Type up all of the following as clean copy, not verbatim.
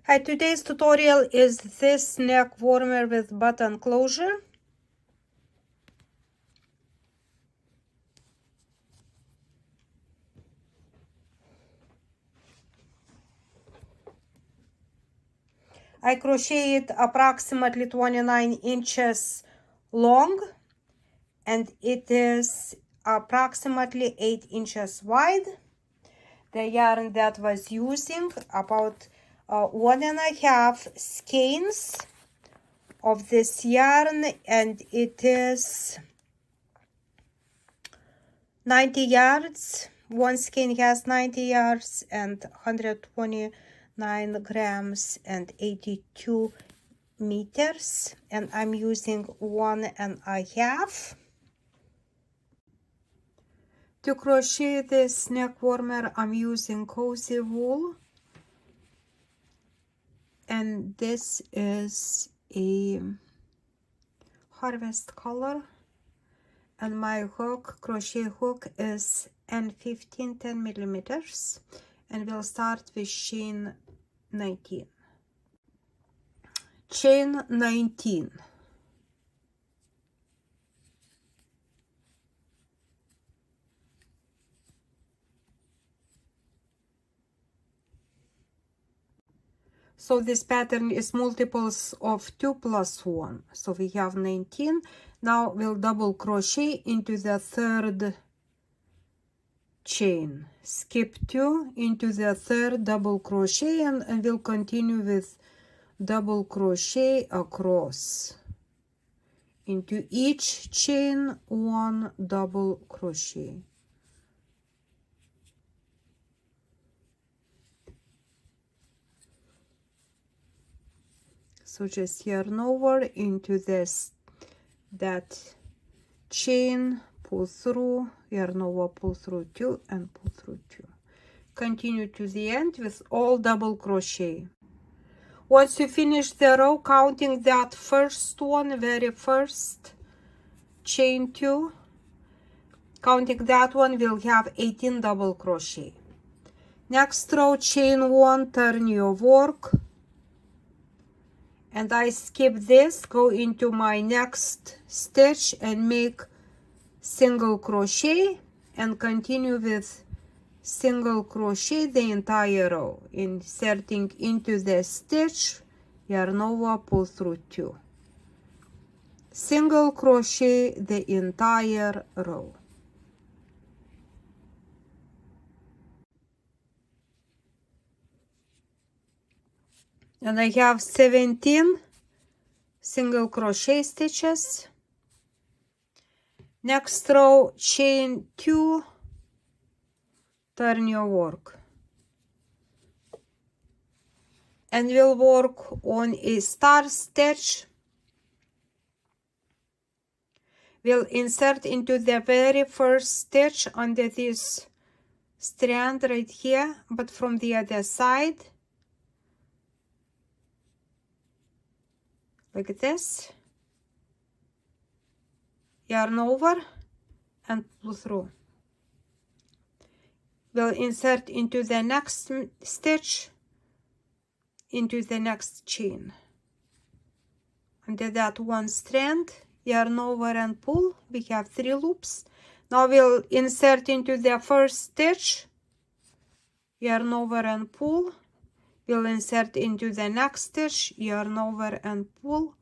Hi, today's tutorial is this neck warmer with button closure. I crocheted approximately 29 inches long and it is approximately 8 inches wide. The yarn that was using about 1.5 skeins of this yarn, and it is 90 yards. One skein has 90 yards and 129 grams and 82 meters, and I'm using 1.5. To crochet this neck warmer, I'm using cozy wool, and this is a harvest color, and my hook, crochet hook, is N15 10 millimeters, and we'll start with chain 19. Chain 19. So this pattern is multiples of 2 plus 1. So we have 19. Now we'll double crochet into the third chain. Skip 2 into the third double crochet, and we'll continue with double crochet across. Into each chain, 1 double crochet. So just yarn over into that chain, pull through, yarn over, pull through 2, and pull through 2. Continue to the end with all double crochet. Once you finish the row, counting that first one, very first, chain 2, counting that one, we'll have 18 double crochet. Next row, chain 1, turn your work. And I skip this, go into my next stitch and make single crochet, and continue with single crochet the entire row, inserting into the stitch, yarn over, pull through 2. Single crochet the entire row. And I have 17 single crochet stitches. Next row, chain 2, turn your work. And we'll work on a star stitch. We'll insert into the very first stitch under this strand right here, but from the other side. Like this, yarn over and pull through. We'll insert into the next stitch, into the next chain. Under that one strand, yarn over and pull. We have 3 loops. Now we'll insert into the first stitch, yarn over and pull. We'll insert into the next stitch, yarn over and pull,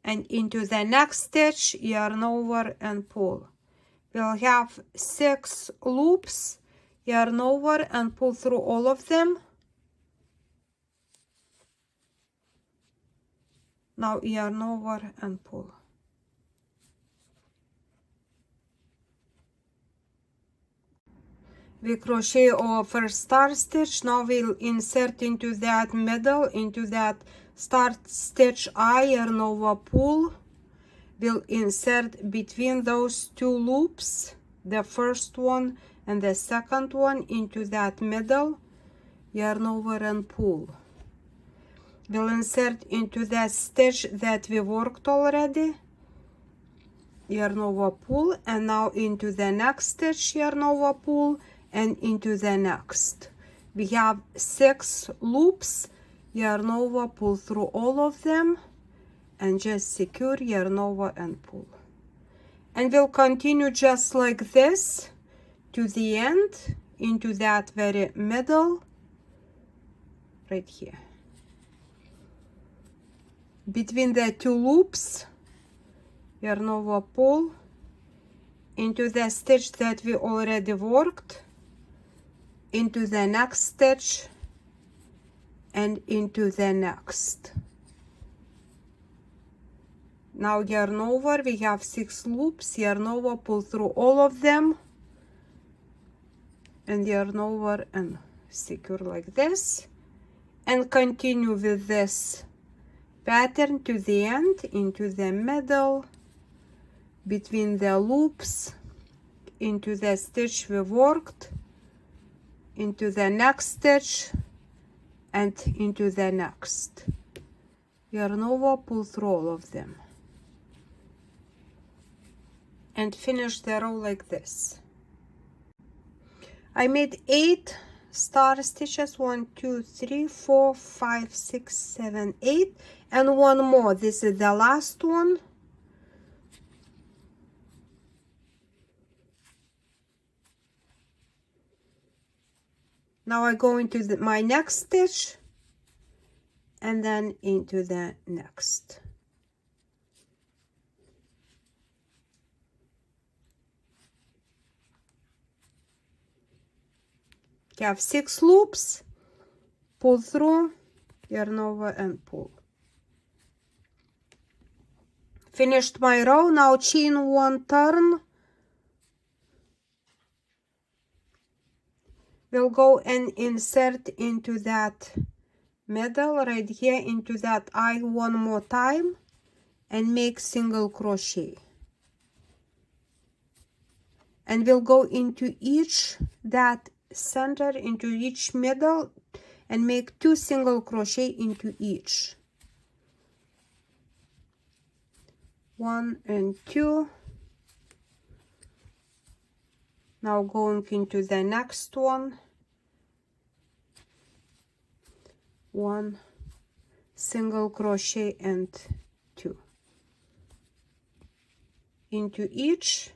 and into the next stitch, yarn over and pull. We'll have 6 loops, yarn over and pull through all of them. Now yarn over and pull. We crochet our first star stitch. Now we'll insert into that middle, into that start stitch I, yarn over, pull. We'll insert between those 2 loops, the first one and the second one, into that middle, yarn over and pull. We'll insert into that stitch that we worked already, yarn over, pull, and now into the next stitch, yarn over, pull, and into the next. We have 6 loops yarn over, pull through all of them, and just secure, yarn over and pull. And we'll continue just like this to the end, into that very middle, right here. Between the two loops, yarn over, pull, into the stitch that we already worked, into the next stitch, and into the next. Now yarn over, we have 6 loops, yarn over, pull through all of them, and yarn over and secure like this, and continue with this pattern to the end, into the middle, between the loops, into the stitch we worked, into the next stitch, and into the next. Yarn over, pull through all of them, and finish the row like this. I made 8 star stitches, 1 2 3 4 5 6 7 8, and one more. This is the last one. Now I go into my next stitch, and then into the next. You have 6 loops, pull through, yarn over and pull. Finished my row. Now chain 1 turn. We'll go and insert into that middle right here, into that eye one more time, and make single crochet. And we'll go into each that center, into each middle, and make 2 single crochet into each. 1 and 2. Now going into the next one. 1 single crochet and 2 into each.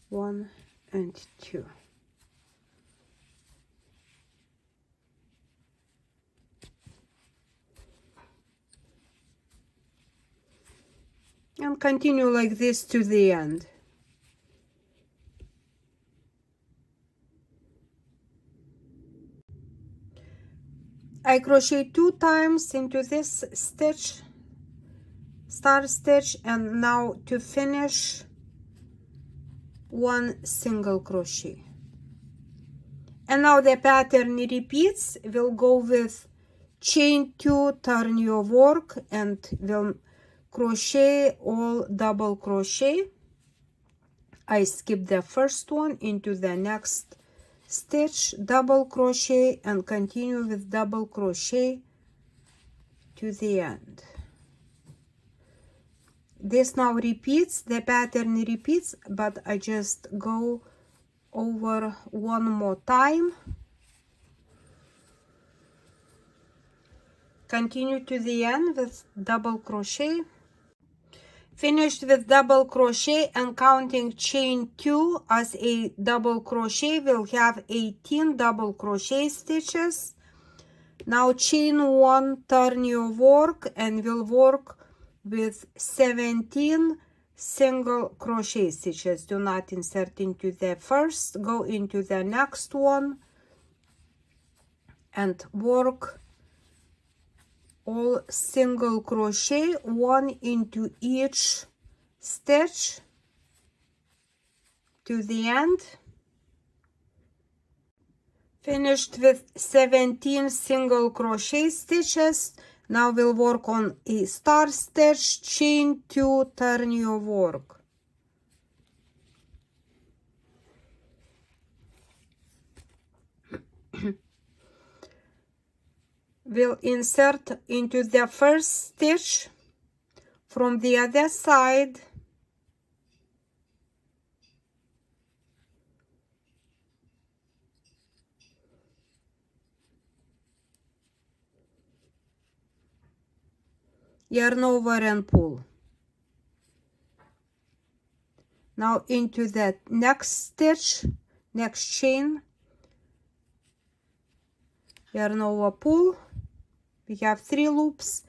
1 and 2. And continue like this to the end. I crochet 2 times into this stitch, star stitch, and now to finish, 1 single crochet. And now the pattern repeats. We'll go with chain 2, turn your work, and we'll crochet all double crochet. I skip the first one, into the next stitch, double crochet, and continue with double crochet to the end. This now repeats, the pattern repeats, but I just go over one more time. Continue to the end with double crochet. Finished with double crochet and counting chain 2 as a double crochet, we'll have 18 double crochet stitches. Now chain 1, turn your work, and we'll work with 17 single crochet stitches. Do not insert into the first, go into the next one and work all single crochet, 1 into each stitch to the end. Finished with 17 single crochet stitches. Now we'll work on a star stitch, chain 2, turn your work. We'll insert into the first stitch from the other side. yarn over and pull. Now into the next stitch, next chain, yarn over, pull. We have 3 loops.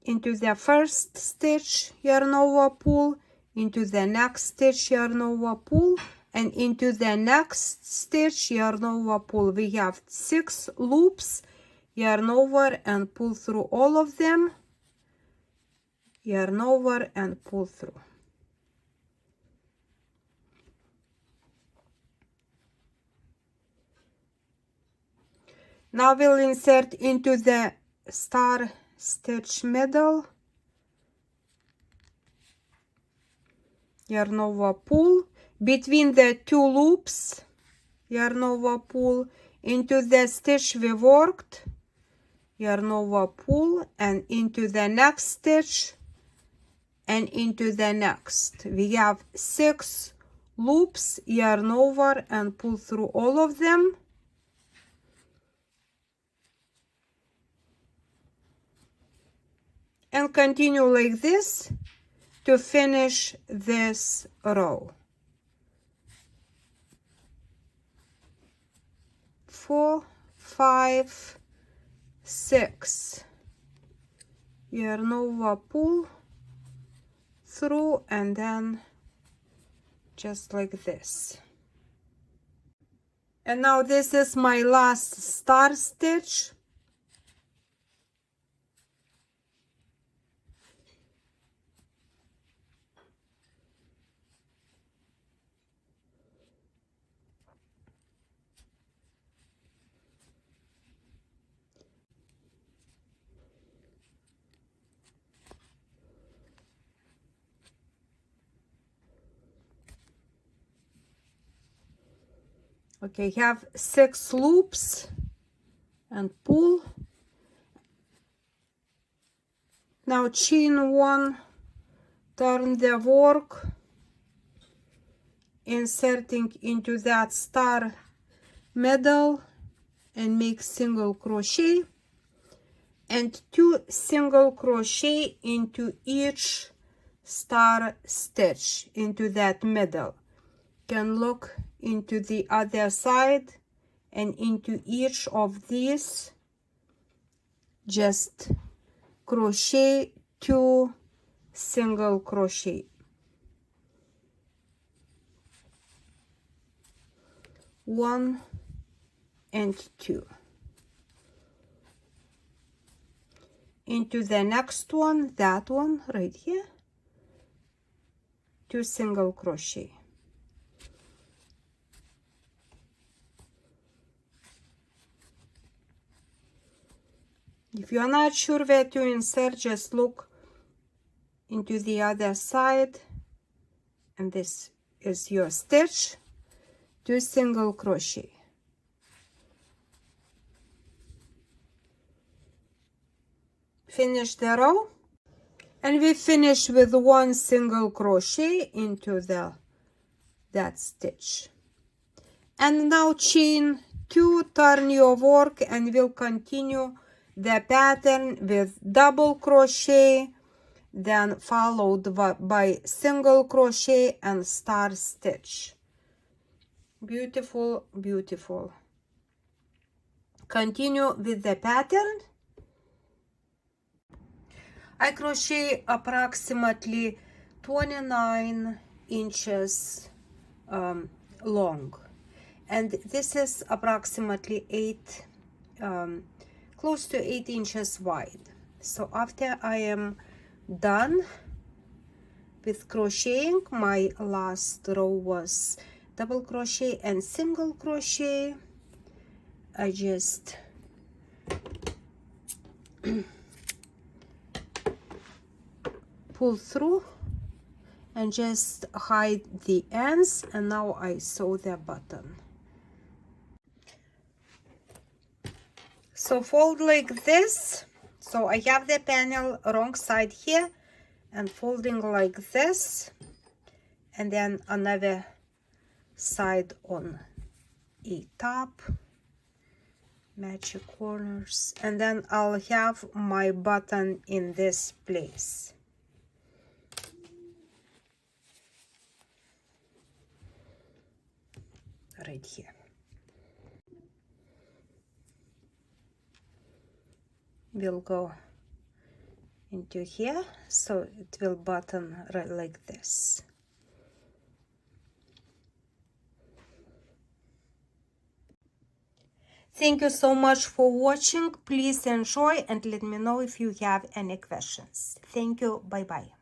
Into the first stitch, yarn over, pull. Into the next stitch, yarn over, pull. And into the next stitch, yarn over, pull. We have 6 loops. Yarn over and pull through all of them. Yarn over and pull through. Now we'll insert into the star stitch middle, yarn over, pull. Between the 2 loops, yarn over, pull. Into the stitch we worked, yarn over, pull, and into the next stitch and into the next. We have 6 loops, yarn over and pull through all of them. And continue like this to finish this row. 4, 5, 6. Yarn over, pull through, and then just like this. And now this is my last star stitch. Okay, have 6 loops and pull. Now chain 1, turn the work, inserting into that star middle and make single crochet, and 2 single crochet into each star stitch into that middle. Can look into the other side and into each of these just crochet 2 single crochet. 1 and 2. Into the next one, that one right here, 2 single crochet. If you are not sure where to insert, just look into the other side, and this is your stitch, 2 single crochet. Finish the row, and we finish with 1 single crochet into that stitch. And now chain 2, turn your work, and we'll continue the pattern with double crochet, then followed by single crochet and star stitch. Beautiful, beautiful. Continue with the pattern. I crochet approximately 29 inches long, and this is approximately 8 close to 8 inches wide. So after I am done with crocheting, my last row was double crochet and single crochet. I just pull through and just hide the ends, and now I sew the button. So fold like this. So I have the panel wrong side here, and folding like this, and then another side on a top. magic corners, and then I'll have my button in this place. Right here. We'll go into here, so it will button right like this. Thank you so much for watching. Please enjoy and let me know if you have any questions. Thank you. Bye-bye.